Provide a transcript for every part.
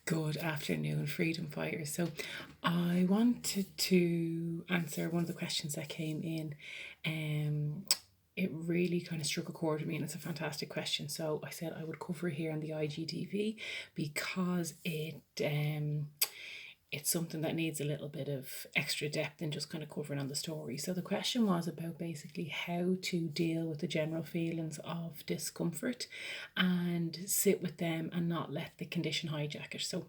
Good afternoon, freedom fighters. So, I wanted to answer one of the questions that came in. It really kind of struck a chord with me, and it's a fantastic question. So, I said I would cover it here on the IGTV because it's something that needs a little bit of extra depth than just kind of covering on the story. So the question was about basically how to deal with the general feelings of discomfort and sit with them and not let the condition hijack it. So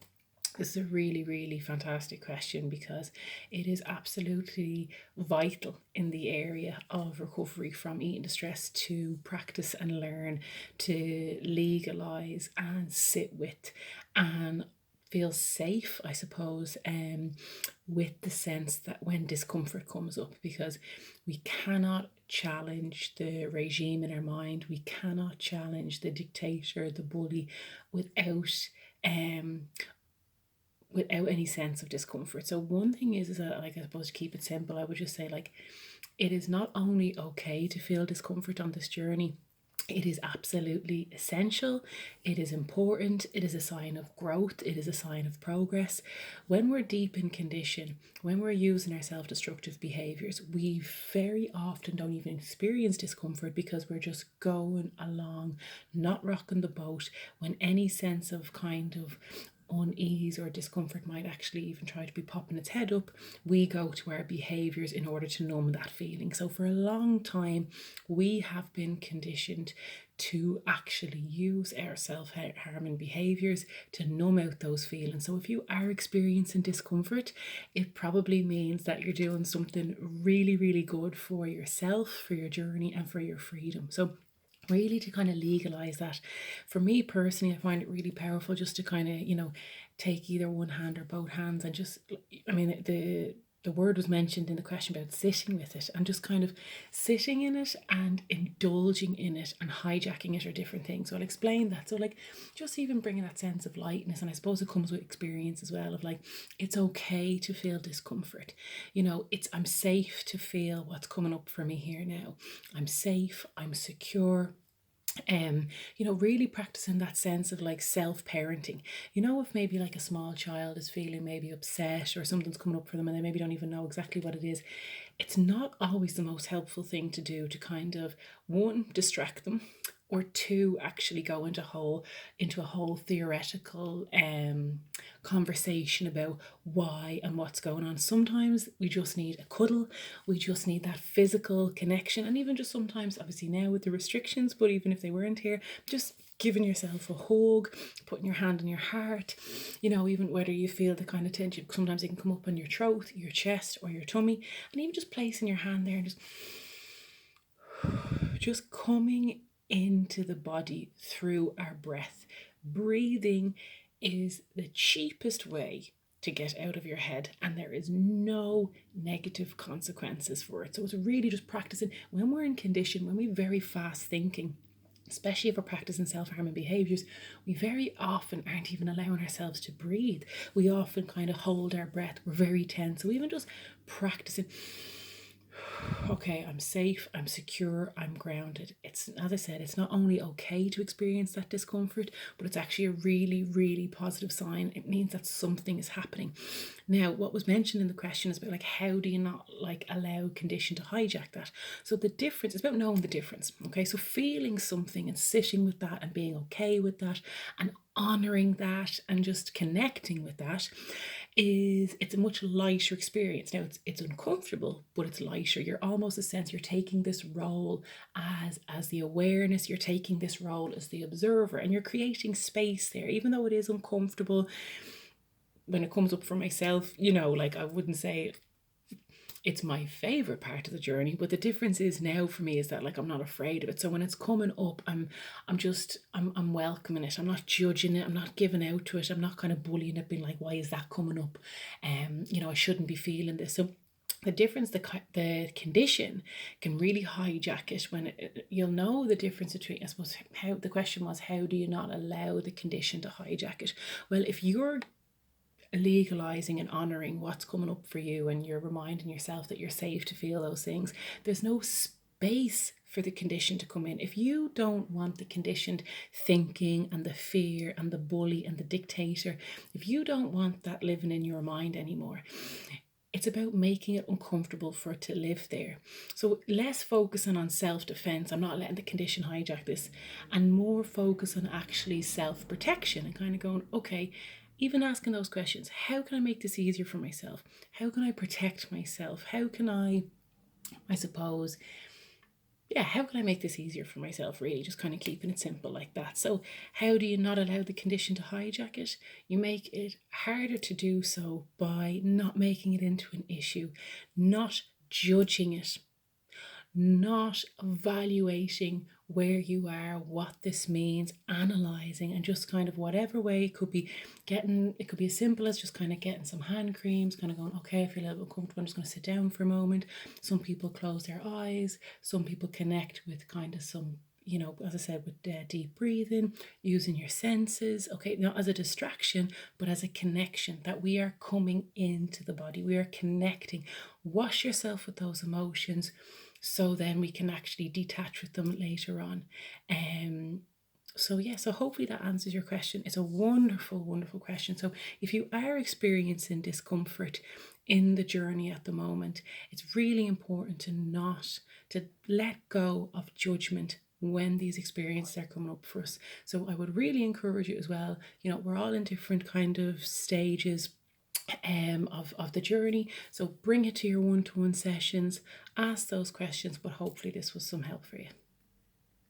this is a really, really fantastic question because it is absolutely vital in the area of recovery from eating distress to practice and learn to legalize and sit with and feel safe, I suppose, with the sense that when discomfort comes up, because we cannot challenge the regime in our mind, we cannot challenge the dictator, the bully, without um without any sense of discomfort. So one thing is that, like, I suppose to keep it simple, I would just say, like, it is not only okay to feel discomfort on this journey, it is absolutely essential. It is important. It is a sign of growth. It is a sign of progress. When we're deep in condition, when we're using our self destructive behaviors, we very often don't even experience discomfort because we're just going along, not rocking the boat, when any sense of kind of unease or discomfort might actually even try to be popping its head up, we go to our behaviors in order to numb that feeling. So for a long time, we have been conditioned to actually use our self-harming behaviors to numb out those feelings. So if you are experiencing discomfort, it probably means that you're doing something really, really good for yourself, for your journey, and for your freedom. So really to kind of legalize that, for me personally, I find it really powerful just to kind of, take either one hand or both hands and just, I mean, the word was mentioned in the question about sitting with it and just kind of sitting in it and indulging in it, and hijacking it are different things. So I'll explain that. So, like, just even bringing that sense of lightness, and I suppose it comes with experience as well, of like, it's okay to feel discomfort. I'm safe to feel what's coming up for me here now. I'm safe, I'm secure. Really practicing that sense of like self-parenting. If maybe like a small child is feeling maybe upset or something's coming up for them and they maybe don't even know exactly what it is, it's not always the most helpful thing to do to kind of, one, distract them, or two, actually go into a whole theoretical conversation about why and what's going on. Sometimes we just need a cuddle, we just need that physical connection, and even just sometimes, obviously now with the restrictions, but even if they weren't here, just giving yourself a hug, putting your hand on your heart, even whether you feel the kind of tension, sometimes it can come up on your throat, your chest, or your tummy, and even just placing your hand there and just coming into the body through our breath. Breathing is the cheapest way to get out of your head, and there is no negative consequences for it. So it's really just practicing when we're in condition, when we're very fast thinking, especially if we're practicing self-harming behaviors, we very often aren't even allowing ourselves to breathe. We often kind of hold our breath, we're very tense. So even just practicing, okay, I'm safe, I'm secure, I'm grounded. It's, as I said, it's not only okay to experience that discomfort, but it's actually a really, really positive sign. It means that something is happening. Now, what was mentioned in the question is about, like, how do you not like allow condition to hijack that? So the difference is about knowing the difference. Okay, so feeling something and sitting with that and being okay with that and honoring that and just connecting with that, it's a much lighter experience. Now it's uncomfortable, but it's lighter. You're almost, a sense, you're taking this role as the awareness, you're taking this role as the observer, and you're creating space there, even though it is uncomfortable. When it comes up for myself, like, I wouldn't say it's my favorite part of the journey, but the difference is now for me is that, like, I'm not afraid of it. So when it's coming up, I'm welcoming it. I'm not judging it. I'm not giving out to it. I'm not kind of bullying it, being like, why is that coming up? I shouldn't be feeling this. So the difference, the condition can really hijack it when you'll know the difference between, I suppose, how the question was, how do you not allow the condition to hijack it? Well, if you're legalizing and honoring what's coming up for you and you're reminding yourself that you're safe to feel those things, there's no space for the condition to come in. If you don't want the conditioned thinking and the fear and the bully and the dictator, if you don't want that living in your mind anymore, it's about making it uncomfortable for it to live there. So less focusing on self-defense, I'm not letting the condition hijack this, and more focus on actually self-protection and kind of going, okay, even asking those questions, how can I make this easier for myself? How can I protect myself? How can I suppose, yeah, how can I make this easier for myself, really? Just kind of keeping it simple like that. So, how do you not allow the condition to hijack it? You make it harder to do so by not making it into an issue, not judging it, not evaluating where you are, what this means, analyzing, and just kind of whatever way it could be it could be as simple as just kind of getting some hand creams, kind of going, okay, I feel a little bit comfortable, I'm just going to sit down for a moment. Some people close their eyes, some people connect with kind of some, as I said, with deep breathing, using your senses, okay, not as a distraction, but as a connection, that we are coming into the body, we are connecting. Wash yourself with those emotions so then we can actually detach with them later on. So hopefully that answers your question. It's a wonderful, wonderful question. So if you are experiencing discomfort in the journey at the moment, it's really important to let go of judgment when these experiences are coming up for us. So I would really encourage you as well, we're all in different kind of stages of the journey. So bring it to your one-to-one sessions, ask those questions, but hopefully this was some help for you.